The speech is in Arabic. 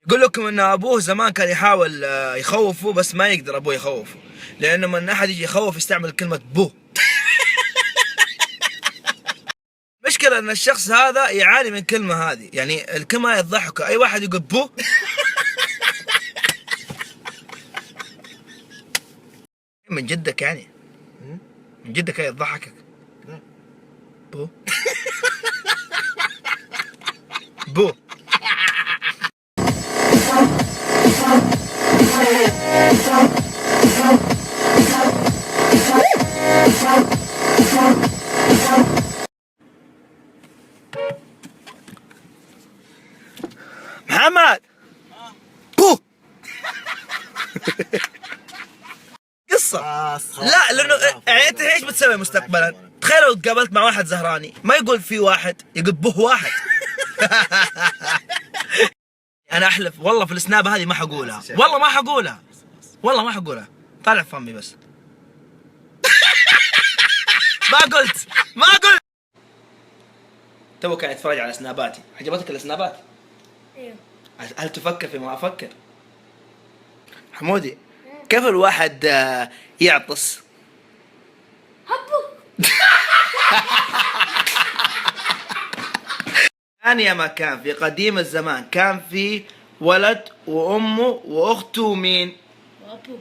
يقول لكم ان ابوه زمان كان يحاول يخوفه، بس ما يقدر ابوه يخوفه، لانه من احد يجي يخوف يستعمل كلمة بو. مشكلة ان الشخص هذا يعاني من الكلمة هذه، يعني الكلمة يضحك، اي واحد يقول بو من جدك يعني، من جدك هي تضحكك. بو بو. محمد بو. قصة. لا لانه يعني انت ايش بتسوي مستقبلا؟ تخيل لو تقابلت مع واحد زهراني ما يقول في واحد، يقول به واحد. انا احلف والله في السناب هذه ما حقولها، والله ما حقولها، والله ما حقولها، طالع فمي بس. ما قلت. تو كان يتفرج على سناباتي، عجبتك السنابات؟ ايوه. هل تفكر فيما افكر؟ حمودي، كيف الواحد يعطس؟ هبو. كان يا ما كان في قديم الزمان كان في ولد وامه واخته ومين؟ وابو.